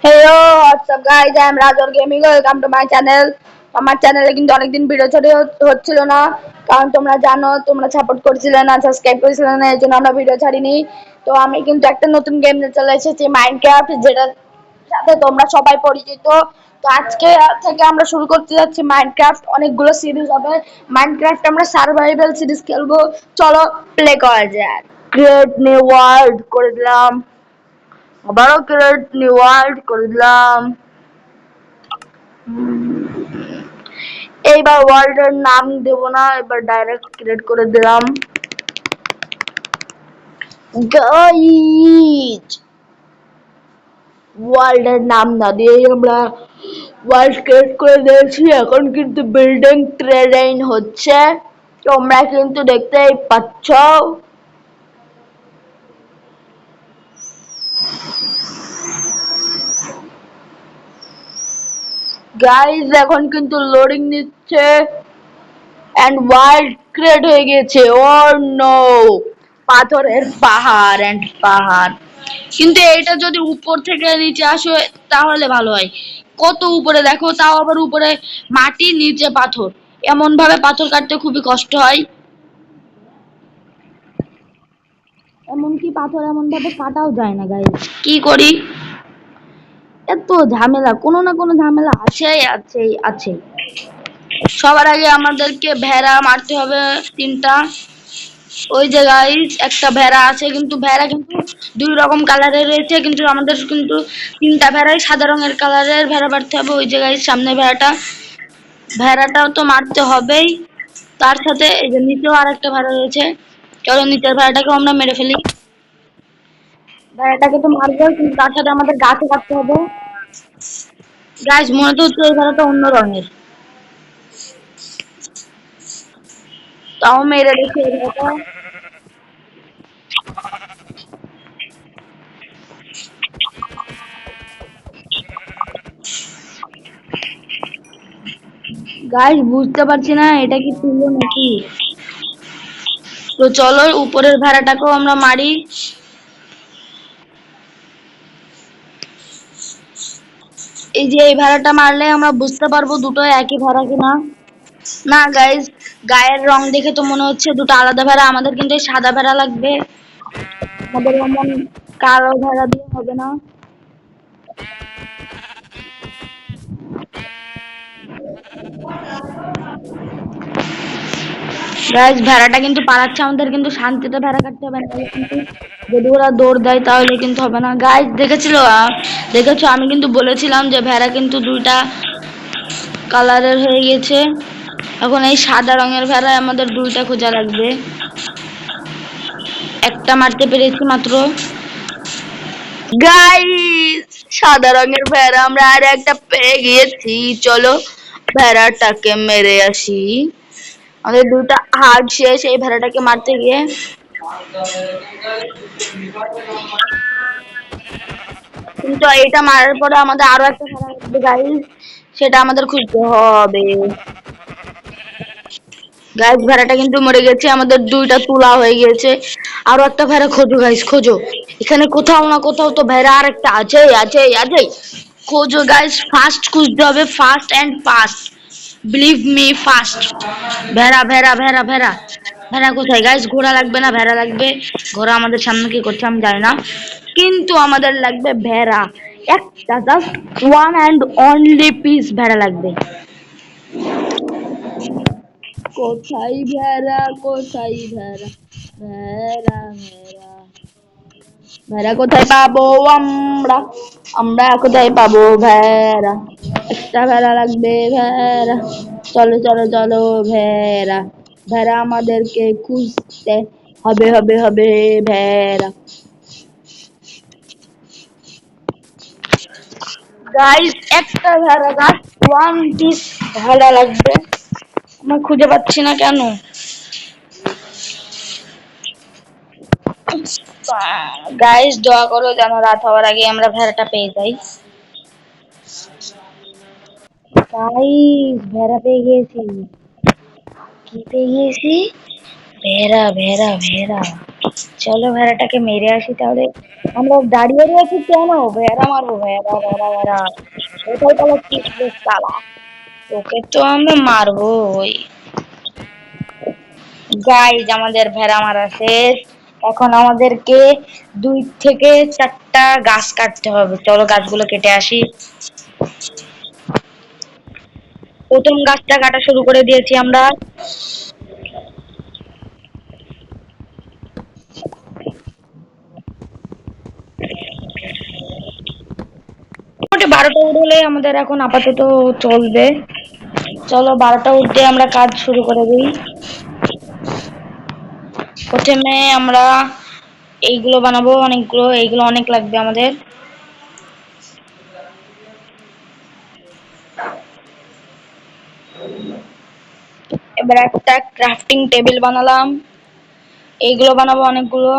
Hello, what's up guys? I am Rajor Gaming. Welcome to my channel. আমার চ্যানেলে কিন্তু অনেকদিন ভিডিও ছড়ি হচ্ছিল না, কারণ তোমরা জানো তোমরা সাপোর্ট করছিলে না, সাবস্ক্রাইব করছিলে না, এর জন্য আমরা ভিডিও ছাড়িনি। তো আমি কিন্তু একটা নতুন গেম নিয়ে চলে এসেছি, মাইনক্রাফট, যেটার সাথে তোমরা সবাই পরিচিত। তো আজকে থেকে আমরা শুরু করতে যাচ্ছি মাইনক্রাফট। অনেকগুলো সিরিজ হবে মাইনক্রাফট, আমরা সার্ভাইভাল সিরিজ খেলবো। চলো প্লে করা যাক। ক্রিয়েট নিউ ওয়ার্ল্ড করে দিলাম, আবারও ক্রিয়েট নিউ ওয়ার্ল্ড করে দিলাম। এইবার ওয়ার্ল্ডের নাম দেব না, এবার ডাইরেক্ট ক্রিয়েট করে দিলাম। গাইজ, ওয়ার্ল্ডের নাম না দিয়ে আমরা ওয়ার্ল্ড ক্রিয়েট করে দিয়েছি। এখন কিন্তু বিল্ডিং ট্রেন হচ্ছে, তোমরা কিন্তু দেখতেই পাচ্ছ। গাইজ এখন কিন্তু লোডিং নিচ্ছে এন্ড ওয়ার্ল্ড ক্রিয়েট হয়ে গেছে। ও নো, পাথরের পাহাড় এন্ড পাহাড়। কিন্তু এটা যদি উপর থেকে নিচে আসে তাহলে ভালো হয়। কত উপরে দেখো, তাও আবার উপরে মাটি নিচে পাথর, এমন ভাবে পাথর কাটতে খুবই কষ্ট হয়। এমনকি পাথর এমন ভাবে কাটাও যায় না। গাইজ কি করি, এত ঝামেলা, কোনো না কোনো ঝামেলা আছেই আছেই আছে। সবার আগে আমাদেরকে ভেড়া মারতে হবে 3টা। ওই যে গাইস একটা ভেড়া আছে, কিন্তু ভেড়া কিন্তু 2 রকম কালারের রয়েছে, কিন্তু আমাদের কিন্তু 3টা ভেড়াই সাদা রঙের কালারের ভেড়া মারতে হবে। ওই যে গাইস সামনে ভেড়াটাও তো মারতে হবেই। তার সাথে এই যে নিচেও আরেকটা ভেড়া রয়েছে, চলো নিচের ভেড়াটাকেও আমরা মেরে ফেলি। ভেড়াটাকে তো মারবো, কিন্তু তার সাথে আমাদের গাছও কাটতে হবে। গাইস মনে তো হচ্ছে এই ভেড়াটা অন্য রঙের, তাও মেরে রেখে ভেড়াটা। গাইস বুঝতে পারছি না এটা কি তুললো নাকি। তো চলো উপরের ভেড়াটাকেও আমরা মারি। এই যে এই ভেড়াটা মারলে আমরা বুঝতে পারবো দুটো একই ভেড়া কিনা। না গাইস, গায়ের রং দেখে তো মনে হচ্ছে দুটো আলাদা ভেড়া। আমাদের কিন্তু এই সাদা ভেড়া লাগবে, আমাদের এমন কালো ভেড়া দিয়ে হবে না। গাইস ভেড়াটা কিন্তু পালাচ্ছে, আমাদের কিন্তু শান্তিতে ভেড়া কাটতে হবে না, কিন্তু যদি ওরা দৌড় দেয় তাহলে কিন্তু হবে না। গাইস দেখেছো আমি কিন্তু বলেছিলাম যে ভেড়া কিন্তু 2টা কালারের হয়ে গেছে। এখন এই সাদা রঙের ভেড়া আমাদের 2টা খোঁজা লাগবে। একটা মারতে পেরেছি মাত্র। গাইস সাদা রঙের ভেড়া আমরা আর একটা পেয়ে গিয়েছি, চলো ভেড়াটাকে মেরে আসি। আমাদের 2টা হার্ট শেষ এই ভেড়াটাকে মারতে গিয়ে। কিন্তু এটা মারার পরে আমাদের আরো একটা ভেড়া লাগবে গাইস, সেটা আমাদের খুঁজতে হবে। গাইস ভেড়াটা কিন্তু মরে গেছে, আমাদের 2টা তুলা হয়ে গেছে। আরো একটা ভেড়া খোঁজো গাইস, খোঁজো। এখানে কোথাও না কোথাও তো ভেড়া আর একটা আছে আছে আছে। খোঁজো গাইস, ফাস্ট খুঁজতে হবে, fast and fast, believe me fast. ভেড়া ভেড়া ভেড়া ভেড়া ভেড়া কোথায় গাইস? ঘোড়া লাগবে না, ভেড়া লাগবে। ঘোড়া আমাদের সামনে কি করছে আমি জানি না, কিন্তু আমাদের লাগবে ভেড়া। একটা just one and only piece ভেড়া লাগবে। কোথায় ভেড়া, কোথায় ভেড়া, ভেড়া ভেড়া ভেড়া কোথায় পাবো আমরা, আমরা কোথায় পাবো ভেড়া? একটা ভেড়া লাগবে, ভেড়া। চলো চলো চলো ভেড়া, ভেড়া আমাদেরকে খুঁজতে হবে হবে হবে ভেড়া। গাইস একটা ভেড়া, জাস্ট ওয়ান পিস ভেড়া লাগবে, আমরা খুঁজে পাচ্ছি না কেন। গাইস দোয়া করো যেন রাত হওয়ার আগে আমরা ভেড়াটা পেয়ে যাই। গাইস ভেড়া পেয়ে গেছি। কি পেয়ে গেছি? ভেড়া ভেড়া ভেড়া। চলো ভেড়াটাকে মেরে আসি তাহলে। আমরা দাঁড়িয়ে রয়েছি কেন? ভেড়া মারবো, ভেড়া ভেড়া ভেড়া। কোথায় পালাচ্ছিস রে শালা? তোকে তো আমি মারবোই। গাইজ আমাদের ভেড়া মারা শেষ। এখন আমাদেরকে 2 থেকে 4টা গাছ কাটতে হবে। চলো গাছগুলো কেটে আসি। প্রথম গাছটা কাটা শুরু করে দিয়েছি আমরা। মোটামুটি 12টা উঠ হলে আমাদের এখন আপাতত চলবে। চলো 12টা উঠ দিয়ে আমরা কাজ শুরু করে দিই। প্রথমে আমরা এইগুলো বানাবো, অনেকগুলো, এইগুলো অনেক লাগবে আমাদের। এবার একটা ক্রাফটিং টেবিল বানালাম, এইগুলো বানাবো অনেকগুলো।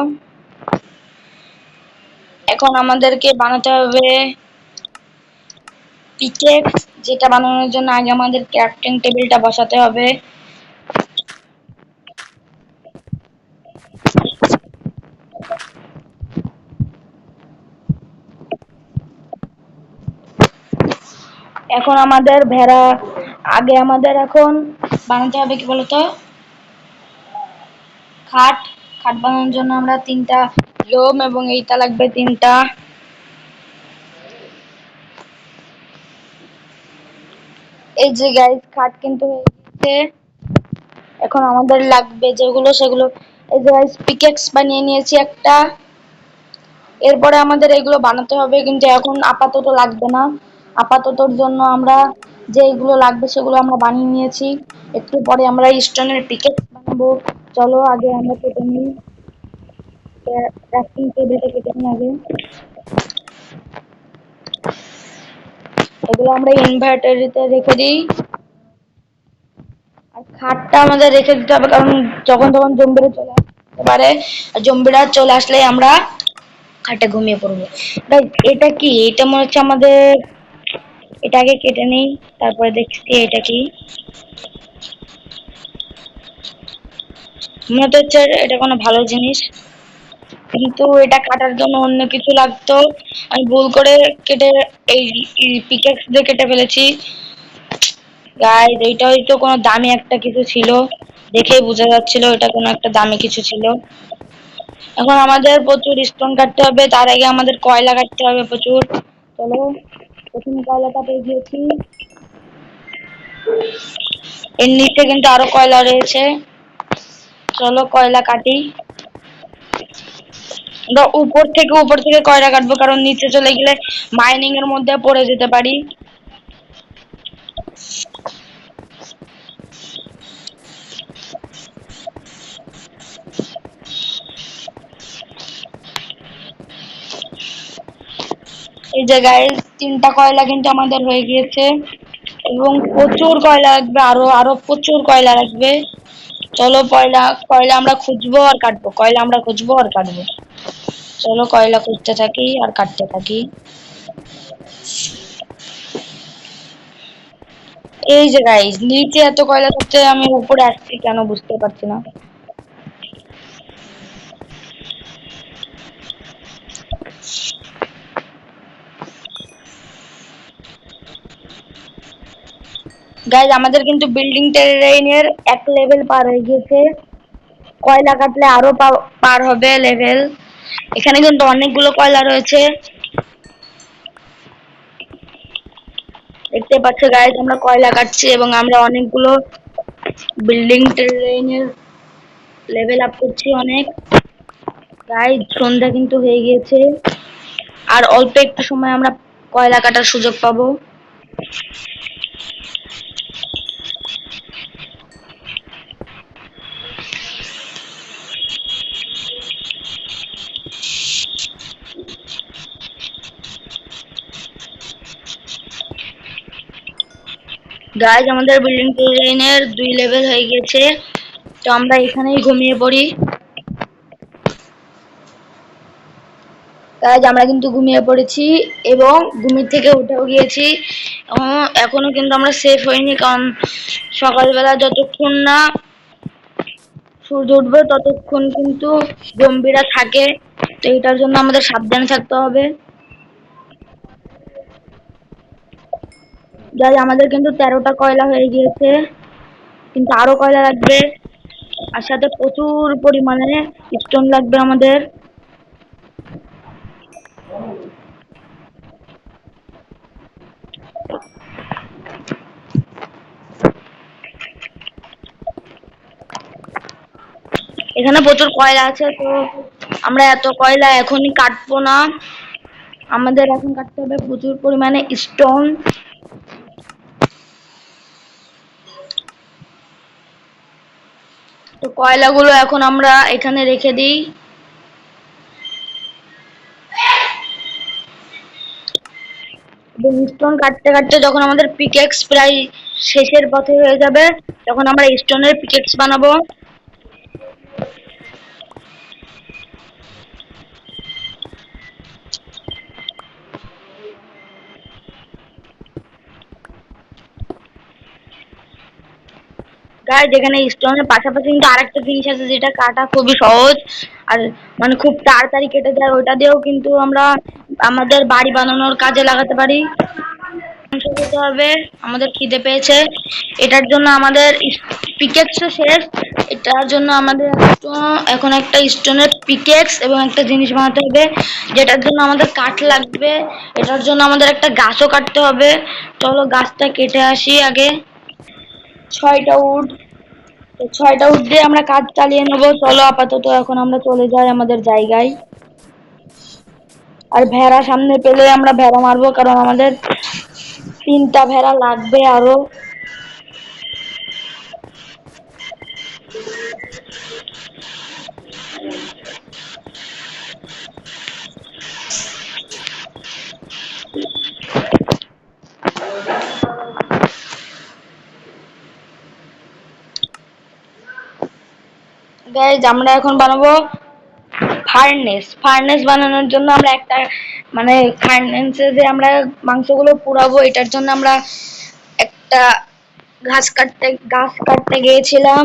এখন আমাদেরকে বানাতে হবে পিকেক্স, যেটা বানানোর জন্য আগে আমাদের ক্রাফটিং টেবিলটা বসাতে হবে। এখন আমাদের ভেড়া, আগে আমাদের এখন বানাতে হবে কি বলতো, খাট। খাট বানানোর জন্য আমরা 3টা লোম এবং এইটা লাগবে 3টা। এই যে গাইস খাট কিন্তু হয়ে গেছে। এখন আমাদের লাগবে যেগুলো সেগুলো, এই যে গাইস পিকেক্স বানিয়ে নিয়েছি একটা। এরপরে আমাদের এগুলো বানাতে হবে, কিন্তু এখন আপাতত লাগবে না। আপাততর জন্য আমরা যেগুলো লাগবে সেগুলো আমরা বানিয়ে নিয়েছি। একটু পরে আমরা স্টোনের পিকেক্স বানাবো। চলো আগে আমরা কেটে নিই, ক্রাফটিং টেবিলটা কেটে নিই আগে। এগুলো আমরা ইনভার্টারিতে রেখে দিই। আর খাটটা আমাদের রেখে দিতে হবে, কারণ যখন তখন জম্বিরা চলে আসতে পারে। আর জম্বিরা চলে আসলে আমরা খাটে ঘুমিয়ে পড়বো। এটা কি? এটা মনে হচ্ছে আমাদের, এটা আগে কেটে নেই, তারপরে দেখছি এটা কি। মনে হচ্ছে এটা কোনো ভালো জিনিস, কিন্তু এটা কাটার জন্য অন্য কিছু লাগতো। আমি ভুল করে কেটে এই পিকেক্স দিয়ে কেটে ফেলেছি। গাইস এইটা হয়তো কোনো দামি একটা কিছু ছিল, দেখেই বোঝা যাচ্ছিল এটা কোনো একটা দামি কিছু ছিল। এখন আমাদের প্রচুর স্টোন কাটতে হবে, তার আগে আমাদের কয়লা কাটতে হবে প্রচুর। চলো প্রথমে কয়লাটা পেয়ে গিয়েছি। এর নিচে কিন্তু আরো কয়লা রয়েছে। চলো কয়লা কাটি। উপর থেকে কয়লা কাটবো, কারণ নিচে চলে গেলে মাইনিং এর মধ্যে পড়ে যেতে পারি। এই জায়গায় 3টা কয়লা কিন্তু আমাদের হয়ে গিয়েছে, এবং প্রচুর কয়লা লাগবে, আরো আরো প্রচুর কয়লা লাগবে। চলো কয়লা কয়লা আমরা খুঁজবো আর কাটবো, কয়লা আমরা খুঁজবো আর কাটবো। চলো কয়লা খুঁজতে থাকি আর কাটতে থাকি। এই যে গাইস নিচে এত কয়লা থাকতে আমি উপরে আসছি কেন বুঝতে পারছি না। গাইস আমাদের কিন্তু বিল্ডিং টেরেনের 1 লেভেল পার হয়ে গিয়েছে। কয়লা কাটলে আরো পার হবে লেভেল। এখানে কিন্তু অনেকগুলো কয়লা রয়েছে, দেখতে পাচ্ছ গাইস আমরা কয়লা কাটছি এবং আমরা অনেকগুলো বিল্ডিং টেরেনের লেভেল আপ করছি অনেক। গাইস সন্ধ্যা কিন্তু হয়ে গিয়েছে, আর অল্প একটু সময় আমরা কয়লা কাটার সুযোগ পাবো। গাইস আমাদের বিল্ডিং টেরেনের 2 লেভেল হয়ে গেছে, তো আমরা এখানেই ঘুমিয়ে পড়ি। গাইস আমরা কিন্তু ঘুমিয়ে পড়েছি এবং ঘুমের থেকে উঠেও গিয়েছি। এখনো কিন্তু আমরা সেফ হইনি, কারণ সকালবেলা যতক্ষণ না সূর্য উঠবে ততক্ষণ কিন্তু জম্বিরা থাকে, তো এটার জন্য আমাদের সাবধানে থাকতে হবে। যাই, আমাদের কিন্তু 13টা কয়লা হয়ে গিয়েছে, কিন্তু আরো কয়লা লাগবে, আর সাথে প্রচুর পরিমাণে স্টোন লাগবে আমাদের। এখানে প্রচুর কয়লা আছে, তো আমরা এত কয়লা এখনই কাটবো না, আমাদের এখন কাটতে হবে প্রচুর পরিমাণে স্টোন। তো কয়লাগুলো এখন আমরা এখানে রেখে দিই। স্টোন কাটতে কাটতে যখন আমাদের পিকেক্স প্রায় শেষের পথে হয়ে যাবে, তখন আমরা স্টোনের পিকেক্স বানাবো। গাইজ, এখানে স্টোনের পাশাপাশি কিন্তু আরেকটা জিনিস আছে যেটা কাটা খুবই সহজ, আর মানে খুব তাড়াতাড়ি কেটে যায়, ওইটা দিয়েও কিন্তু আমরা আমাদের বাড়ি বানানোর কাজে লাগাতে পারি। মাংস খেতে হবে, আমাদের খিদে পেয়েছে। এটার জন্য আমাদের পিকেক্স শেষ, এটার জন্য আমাদের এখন একটা স্টোনের পিকেক্স এবং একটা জিনিস বানাতে হবে, যেটার জন্য আমাদের কাঠ লাগবে। এটার জন্য আমাদের একটা গাছও কাটতে হবে। চলো গাছটা কেটে আসি আগে। 6টা উড, তো 6টা উড দিয়ে আমরা কাজ চালিয়ে নেবো। চলো আপাতত এখন আমরা চলে যাই আমাদের জায়গায়। আর ভেড়া সামনে পেলে আমরা ভেড়া মারবো, কারণ আমাদের 3টা ভেড়া লাগবে আরো। গাইজ, আমরা এখন বানাবো ফার্নেস। ফার্নেস বানানোর জন্য আমরা একটা মানে ফার্নেসে যে আমরা মাংসগুলো পুড়াবো, এটার জন্য আমরা একটা গাছ কাটতে গিয়েছিলাম,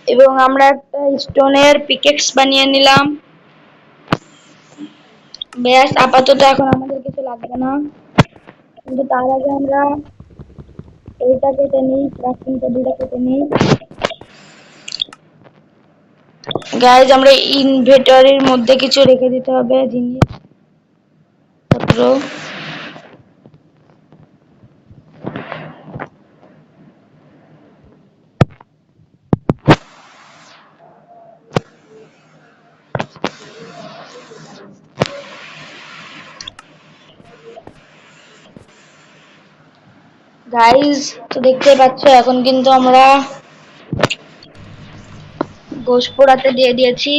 এবং আমরা একটা স্টোনের পিকেক্স বানিয়ে নিলাম। ব্যাস, আপাতত এখন আমাদের কিছু লাগবে না, কিন্তু তার আগে আমরা এইটা কেটে নিই, ক্রাফটিং টেবিলটা কেটে নিই। গাইজ, আমরা ইনভেন্টরির মধ্যে কিছু রেখে দিতে হবে জিনিসপত্র। গাইজ, তো দেখতে পাচ্ছ এখন কিন্তু আমরা গোশ পোড়াতে দিয়ে দিয়েছি।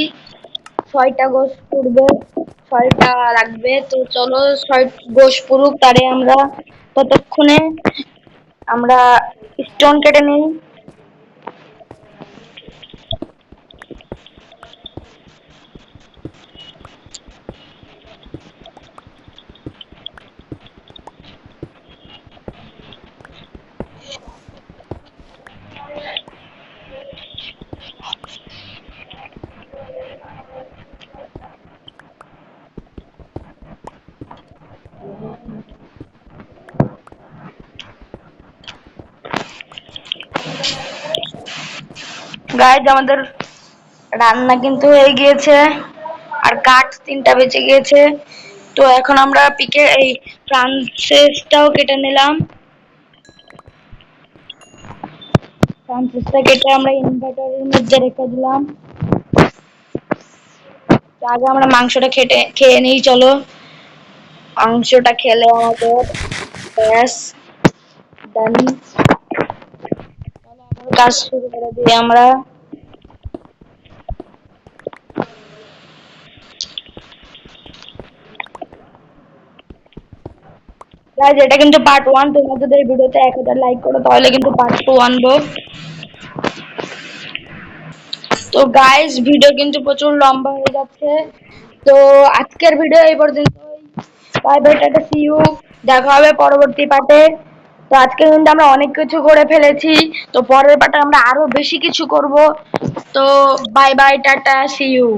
6টা গোশ পুড়বে, 6টা লাগবে, তো চলো 6 গোশ পুড়ুক, তারে আমরা ততক্ষণে আমরা স্টোন কেটে নিই। গাইজ, আমাদের রান্না কিন্তু হয়ে গিয়েছে, আর কাঠ 3টা বেঁচে গিয়েছে। তো এখন আমরা এই ফ্রান্সেসটাও কেটে নিলাম। ফ্রান্সেসটা কেটে আমরা ইনভার্টারের মধ্যে রেখে দিলাম। আগে আমরা মাংসটা খেয়ে নিই, চলো। মাংসটা খেলে আমাদের ব্যাস ডান, কাজ শুরু করে দিই আমরা। গাইজ, এটা কিন্তু পার্ট 1, তোমরা যদি এই ভিডিওতে 1000 লাইক করো তাহলে কিন্তু পার্ট 2 আনবো। তো গাইজ, ভিডিও কিন্তু প্রচুর লম্বা হয়ে যাচ্ছে, তো আজকের ভিডিও এই পর্যন্তই। বাই বাই, টাটা, সি ইউ, দেখা হবে পরবর্তী পার্টে। তো আজকে কিন্তু আমরা অনেক কিছু করে ফেলেছি, তো পরের পার্টে আমরা আরো বেশি কিছু করব। তো বাই বাই, টাটা, সি ইউ।